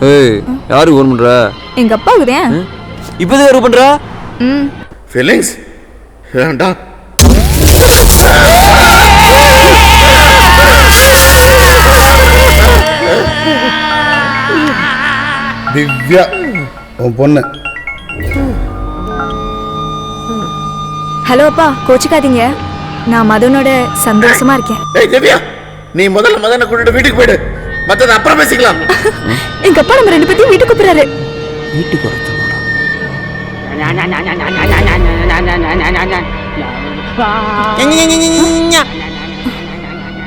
ஏய் யாருக்கு ஃபோன் பண்ற? எங்க அப்பாவுக்கு தான். இப்போதான் யாருக்கு பண்ற? ஃபீலிங்ஸ் வேண்டாம். திவ்யா உன் பொண்ணு. ஹலோ அப்பா, கோச்சிக்காதீங்க. நான் மதனோட சந்தோஷமா இருக்கேன். ஏய் திவ்யா, நீ முதல்ல மதனை கூட்டிட்டு வீட்டுக்கு போயிடு. மத்தத அப்புறம் பேசிக்கலாம். எங்க அப்பா நம்ம ரெண்டு பேத்தையும் வீட்டுக்கு கூப்பிடுறாரு. வீட்டுக்கு வர சொல்லுடா.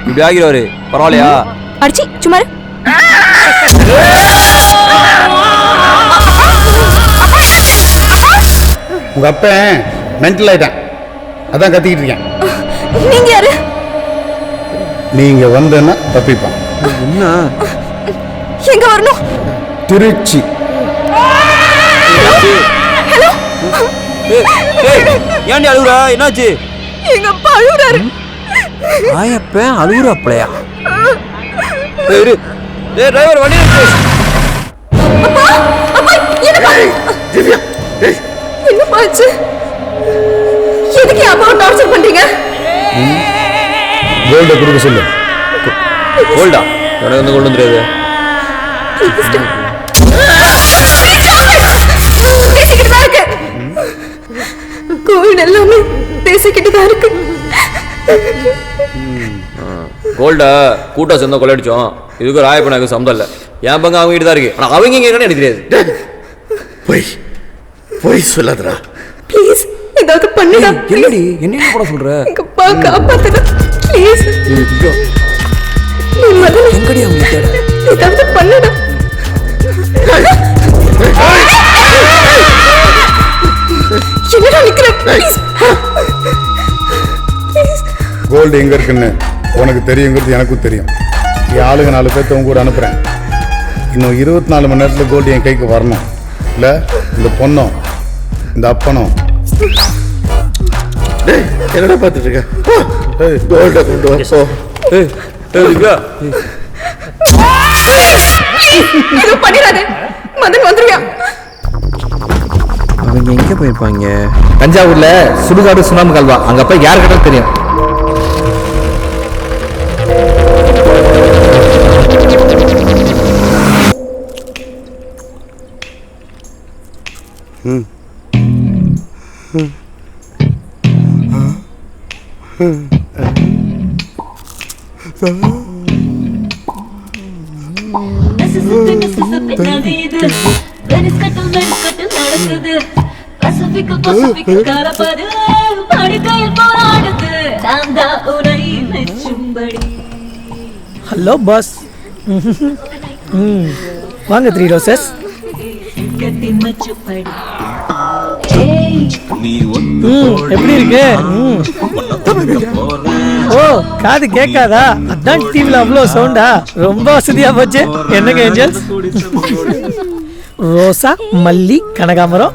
இப்படி ஆகிடுவாரு. பரவாயில்லையா? அடிச்சி சும்மா இரு. உங்க அப்பன் மென்டல் ஆயிட்டான், அதான் கத்திக்கிட்டு இருக்கேன். நீங்க யாரு? நீங்க வந்தேன்னா தப்பிப்பான். என்ன? எங்க வரணும்? திருச்சி. ஹலோ. ஏன்டி அழுகுறா? என்னாச்சு? எங்க அப்பா அழுகுறாரு. ஆயப்பன் அழுகுறாப்லையா? இரு. டேய் டிரைவர் வண்டி நிறுத்து. அப்பா அப்பா என்ன? திவ்யா ஏய் என்ன பாச்சு? எதுக்கு அப்பா டார்ச்சர் பண்றீங்க? கோல்ட கொடுக்க சொல்லு. கோல்டா? எனக்கு வந்து கோல்டு தெரியாது. பேசிக்கிட்டு தான் இருக்கு. கோவில் எல்லாமே பேசிக்கிட்டு தான் இருக்கு. கோல்டா கூட்டா சேர்ந்தா கொள்ளையடிச்சோம். இதுக்கு ராயப்பனாக்கு சம்மந்தம் இல்லை. என் பங்கு அவங்க கிட்ட தான் இருக்கு. ஆனால் அவங்க இங்கே என்னன்னு எனக்கு தெரியாது. போய் சொல்லாதடா ப்ளீஸ் ஏதாவது பண்ணுடா. என்னடி என்ன போட சொல்ற? எங்க அப்பா காப்பாத்துடா ப்ளீஸ். நீ மதன எங்கடி அவங்க தேட? ஏதாவது பண்ணுடா. என்னடா நிக்கிற? ப்ளீஸ் கோல்டு எங்க இருக்குன்னு உனக்கு தெரியுங்கிறது எனக்கும் தெரியும். என் ஆளுங்க 4 பேர்த்த உங்க கூட அனுப்புறேன். இன்னும் 24 மணி நேரத்தில் கோல்டு என் கைக்கு வரணும். இல்லை இந்த பொண்ணும் இந்த அப்பனும். டேய் என்னடா பார்த்துட்டு இருக்க? கோல்ட கொண்டு வா போ. திவ்யா இது பண்ணிராத. மதன் வந்துருயா. அவங்க எங்கே போயிருப்பாங்க? தஞ்சாவூர்ல சுடுகாடு சுண்ணாம்பு கல்வா. அங்க போய் யாரு கிட்ட தெரியும். Hello boss. வாங்க 3 ரோசஸ். எப்படி இருக்கு? ஓ காது கேட்காதா? அதான் டிவில அவ்வளோ சவுண்டா? ரொம்ப வசதியா போச்சு. என்னங்க ஏஞ்சல்ஸ்? ரோசா, மல்லி, கனகாமரம்.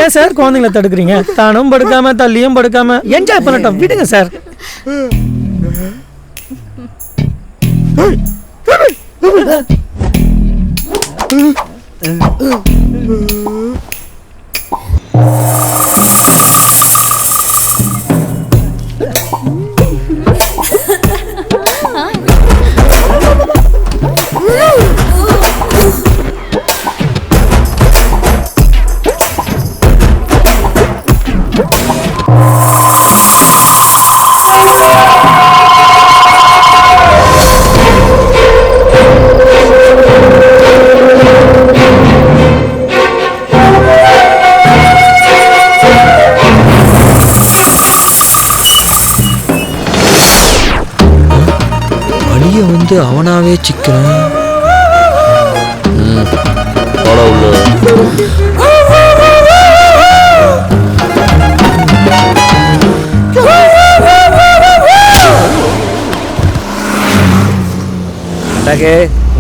ஏன் சார் குழந்தைங்களை தடுக்கிறீங்க? தானும் படுக்காம தள்ளியும் படுக்காம என்ஜாய் பண்ணட்டும், விடுங்க சார். அவனாவே சிக்கிறான்.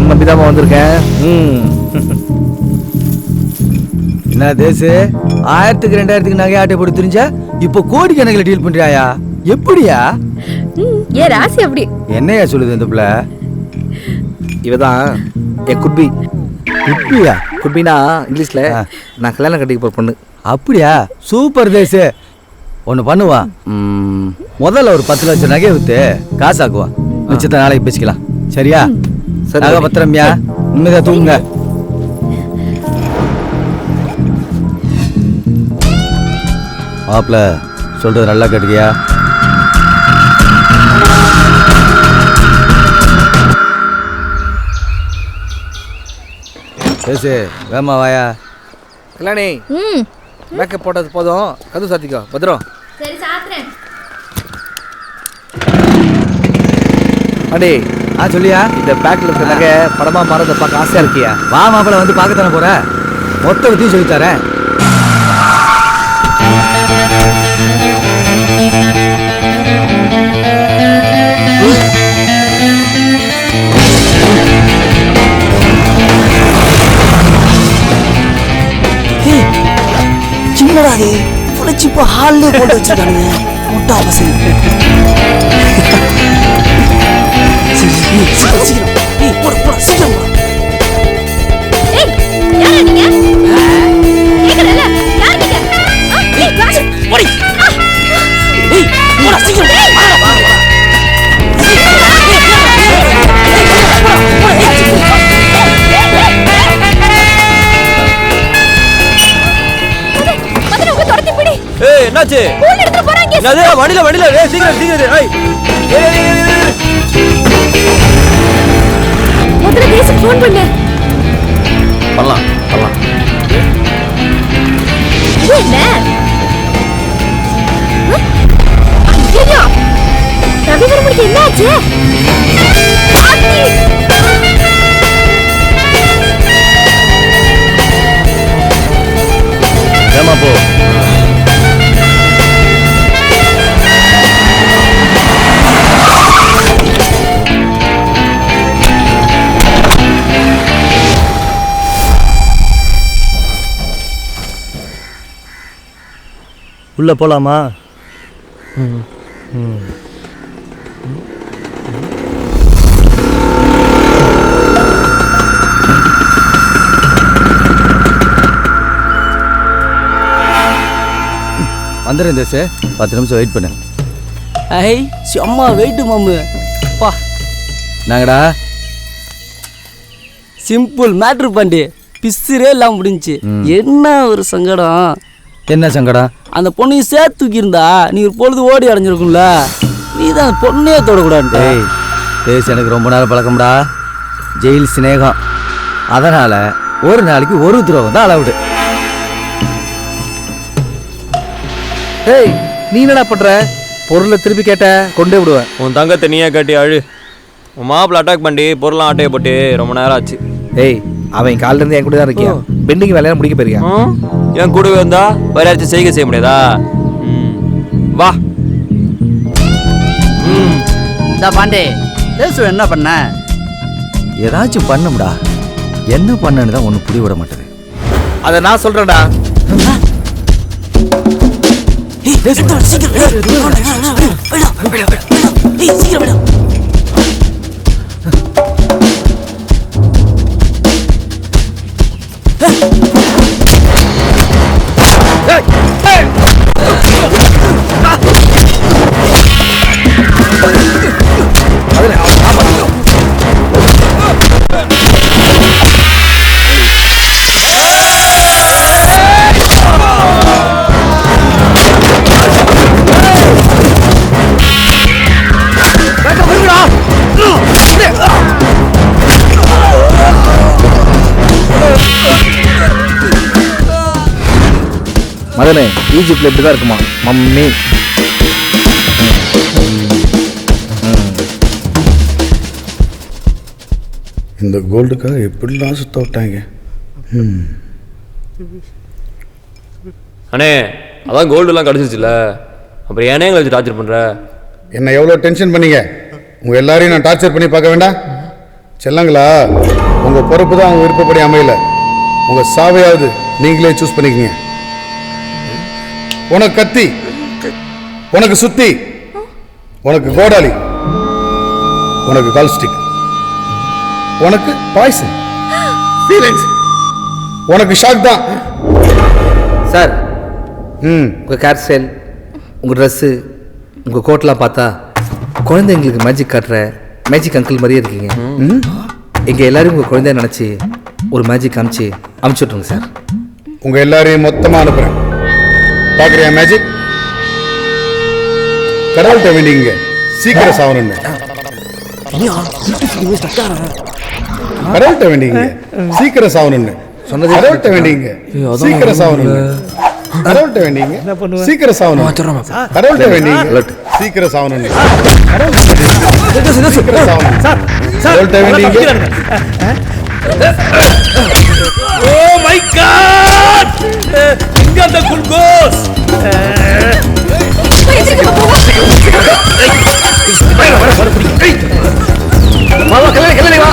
நம்பிதான் வந்திருக்கேன். என்ன தேசு 1000க்கு 2000க்கு நகை ஆட்டை போட்டு தெரிஞ்சா இப்போ கோடி கணக்கில் டீல் பண்றியாயா? எப்படியா? ஏன் ராசி அப்படி? என்னையா சொல்லுது இந்த பிள்ளை? இவதான் என் குட்பி. குட்பியா? குட்பினா இங்கிலீஷ்ல நான் கல்யாணம் கட்டிக்க போற பொண்ணு. அப்படியா? சூப்பர் தேசு. ஒன்று பண்ணுவா, முதல்ல ஒரு 10 லட்சம் நகை விற்று காசாக்குவா, மிச்சத்தை நாளைக்கு பேசிக்கலாம். சரியா? நகை பத்திரம்யா, நிம்மதியாக தூங்குங்க. மாப்பிள்ள சொல்றது நல்லா கேட்டுக்கியா? பேசு, வேமா வாயா. கல்யாணி, மேக்கப் போட்டது போதும், கதவு சாத்திக்கோ. பத்திரம். சரி சாத்துறேன். அடே சொல்லியா? இந்த பேக்கில் இருக்கிற நகை படமா மாறதை பார்க்க ஆசையா இருக்கியா? வா மாப்பிள்ள, வந்து பார்க்கத்தானே போற. மொத்த வித்தையும் சொல்லித்தரேன். சின்னடா அது புளிச்சு இப்போ ஹால்லே போட்டு வச்சிருக்கானுங்க. முட்டா பசங்க. சீக்கிரம் போட சீக்கிரம் போட. ஏய் யாரா நீங்க? கேக்குறல யார் நீங்க? ஏய் வாடி ஓடி. ஏய் போட சீக்கிரம். ஏய் என்னாச்சு? போன் எடுத்து போறாங்க. என்னது? வண்டில ஏய் சீக்கிரம் ஏய். முதல்ல தேசுக்கு ஃபோன் பண்ணு. பண்ணலாம். இது என்ன? ஐயோ! ரவிவர்மனுக்கு என்ன ஆச்சு? ஏமா போ. உள்ள போலாமா? வந்துடுறேன் தேசு, 10 நிமிஷம் வெயிட் பண்ணு. ஐ சும்மா வெயிட் மாமு. பா நாங்கடா சிம்பிள் மேட்ரு பண்ணி பிசுரே இல்லாம முடிஞ்சுச்சு. என்ன ஒரு சங்கடம். என்ன சங்கடம்? அந்த பொண்ணையும் சேர்த்து தூக்கியிருந்தா நீ ஒரு பொழுது ஓடி அடைஞ்சிருக்கும்ல. நீ தான் பொண்ணையே தொடக்கூடாது. டேய் தேசு எனக்கு ரொம்ப நாள் பழக்கம்டா. ஜெயில் சிநேகம். அதனால ஒரு நாளைக்கு ஒரு துரோகம் தான் அளவுடு. ஏய் நீ என்னடா பண்ற? பொருளை திருப்பி கேட்ட கொண்டே விடுவேன். உன் தங்கத்தை நீயே கட்டி அழு. உன் மாப்பிள்ள அட்டாக் பண்ணி பொருளாம் ஆட்டையை போட்டு ரொம்ப நேரம் ஆச்சு. ஏய் அவன் காலில இருந்து என் கூட தான் இருக்கியா? பெண்டிங் வேலையெல்லாம் முடிக்க போயிருக்கான். என் கூடவே வந்தா வேற யாராச்சும் செய்ய முடியாதா? வா. இந்த பாண்டே தேசு என்ன பண்ண? ஏதாச்சும் பண்ணும்டா. என்ன பண்ணன்னு தான் ஒன்று புரிய விட மாட்டேது. அதை நான் சொல்றேன்டா. மதனே ஈஜிப்ட்ல இப்படிதான் இருக்குமா மம்மி? இந்த கோல்டுக்காக எப்படிலாம் சுத்த விட்டாங்க. அண்ணே அதான் கோல்டுலாம் கிடச்சிருச்சுல, அப்புறம் ஏனே எங்களை வச்சு டார்ச்சர் பண்ணுற? என்னை எவ்வளோ டென்ஷன் பண்ணீங்க. உங்கள் எல்லாரையும் நான் டார்ச்சர் பண்ணி பார்க்க வேண்டாம். செல்லங்களா, உங்கள் பொறுப்பு தான் உங்கள் விருப்பப்படி அமையல. உங்கள் சாவையாவது நீங்களே சூஸ் பண்ணிக்கங்க. உனக்கு கத்தி, உனக்கு சுத்தி, உனக்கு கோடாலி, உனக்கு கால்ஸ்டிக், உனக்கு பாய்சன், ஃபீலிங்ஸ். உனக்கு ஷாக் தான். சார் உங்கள் ஹேர் ஸ்டைல், உங்கள் ட்ரெஸ்ஸு, உங்கள் கோட்லாம் பார்த்தா குழந்தைங்களுக்கு மேஜிக் காட்டுற மேஜிக் அங்கிள் மாதிரியே இருக்கீங்க. எங்கள் எல்லாரையும் உங்கள் குழந்தைய நினச்சி ஒரு மேஜிக் காமிச்சு அமுச்சு விட்ருங்க சார். உங்கள் எல்லாரையும் மொத்தமாக அனுப்புகிறேன். பார்க்குறியா மேஜிக்? கடவுள்கிட்ட வேண்டிங்க சீக்கிரம் சாவணுன்னு. கடவுள்கிட்ட வேண்டிங்க சீக்கிரம் சாவணுன்னு சொன்னது. கடவுள்கிட்ட வேண்டிங்க சீக்கிரம் சாவணுன்னு. கடவுள்கிட்ட வேண்டிங்க சீக்கிரம் சாவணும். கடவுள்கிட்ட வேண்டிங்க சீக்கிரம் சாவணுன்னு. சீக்கிரம் சாவணும். கடவுள்கிட்ட வேண்டிங்க. ஓ மை காட், இங்க அந்த குல்கோஸ். மாமா கல்லை வா.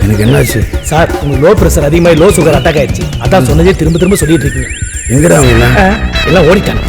எனக்கு என்னாச்சு சார்? உங்களுக்கு லோ பிரஷர் அதிகமாக லோ சுகர் அட்டாக் ஆயிடுச்சு. அதான் சொன்னதே திரும்ப திரும்ப சொல்லிட்டு இருக்கீங்க. எங்கடா அவங்க எல்லாம் ஓடிட்டாங்க.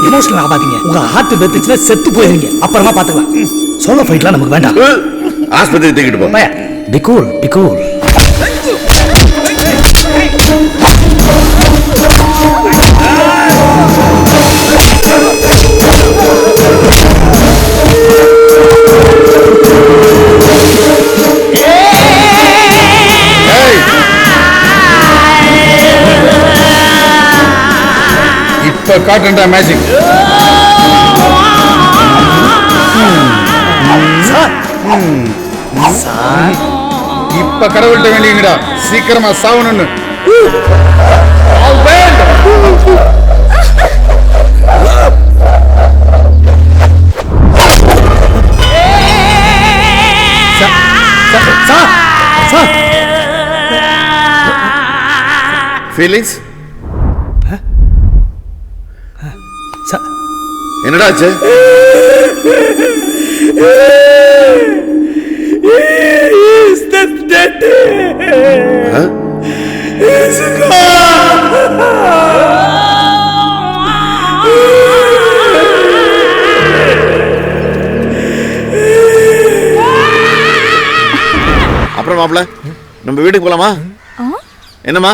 எமோஷனல் ஆகாதீங்க. உங்க ஹார்ட் வெத்துச்சுன்னா செத்து போயிருங்க. அப்புறமா பாத்துக்கலாம். சோலோ ஃபைட்லாம் நமக்கு வேண்டாம். ஆஸ்பத்திரி தூக்கிட்டு போ. Be cool, be cool. இப்ப காட்டுண்டா மேஜிக். இப்ப கடவுள்கிட்ட வேண்டியங்கடா சீக்கிரமா சாவணும்னு. ஃபீலிங்ஸ் என்னடா ஆச்சு? சொல்ற மாப்பிள்ள, நம்ம வீட்டுக்கு போலாமா? என்னம்மா?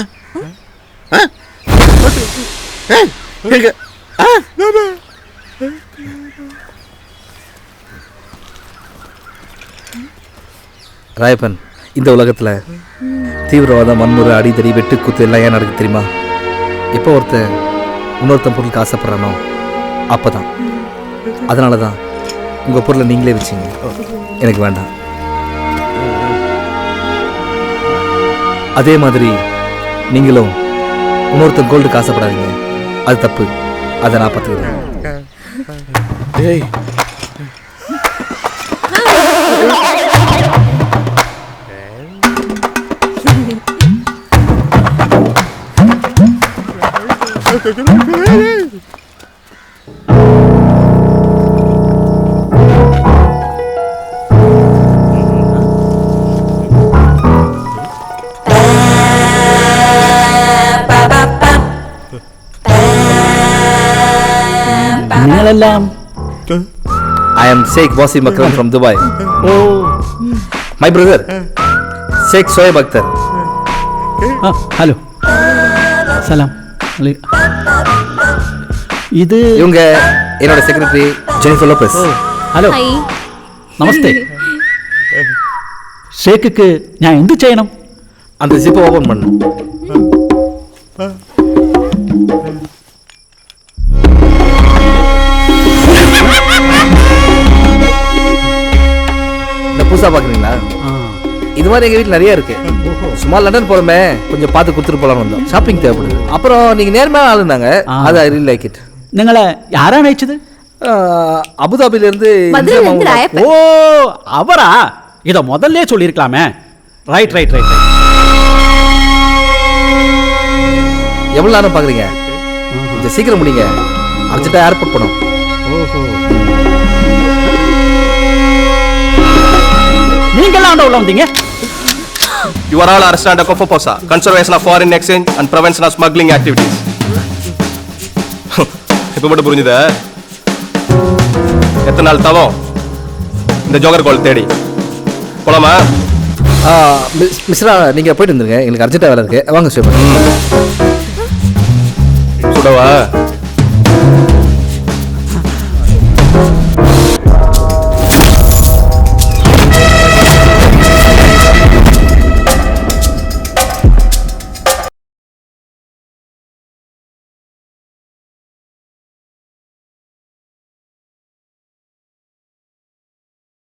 ஏய், எங்க? ராயப்பன், இந்த உலகத்தில் தீவிரவாதம், வன்முறை, அடிதடி, வெட்டுக்குத்து எல்லாம் ஏன் நடக்குது தெரியுமா? எப்போ ஒருத்தன் இன்னொருத்தன் பொருளுக்கு ஆசைப்படுறானோ அப்போ தான். அதனால தான் உங்கள் பொருளை நீங்களே வச்சிங்க, எனக்கு வேண்டாம். அதே மாதிரி நீங்களும் இன்னொருத்தன் கோல்டுக்கு ஆசைப்படாதீங்க, அது தப்பு. அதை நான் பார்த்துக்கிறேன். ஏய், നിങ്ങളെല്ലാം I am Sheikh Wasim Akram from Dubai. My brother, Sheikh Shoaib Akhtar. Hello സലാം ഇത് இவங்க என்னோட secretary Jennifer Lopez. Hello hi. നമസ്തേ ഷേഖിക്ക് ഞാൻ എന്ത് ചെയ്യണം? அந்த ஜிப்பை ஓபன் பண்ணணும். இந்த புதுசா பாக்குறீங்களா? இது மாதிரி எங்க வீட்டில் நிறைய இருக்கு. சும்மா லண்டன் போறோமே, கொஞ்சம் பார்த்து கொடுத்துட்டு போலாம்னு வந்தோம். ஷாப்பிங் தேவைப்படுது. அப்புறம் நீங்க நேர்மையான ஆளுந்தாங்க, அது ஐ ரியலி லைக் இட். നിങ്ങളെ ആരാണ് അയച്ചത്? அபுதாபில இருந்து மதுரையில இருந்து ராயப்பன். ஓ அவரா? இதை முதல்ல சொல்லியிருக்கலாமே. Right right right right. எவ்வளவு நேரம் பாக்குறீங்க? கொஞ்சம் சீக்கிரம் முடிங்க, அர்ஜென்ட்டா ஏர்போர்ட் போகணும். நீங்கெல்லாம் உள்ள வந்தீங்க? You are all arrested under COFOPOSA, Conservation of Foreign Exchange and Prevention of Smuggling Activities. இப்போ மட்டும் புரிஞ்சுதா? எத்தனை நாள் தவம் இந்த ஜோகர் கோல் தேடி போலாமா? மிஸ்ரா, நீங்க போயிட்டு வந்துருங்க, எங்களுக்கு அர்ஜென்ட்டா வேலை இருக்கு. வாங்க ஸ்ரீமன். சுடவா?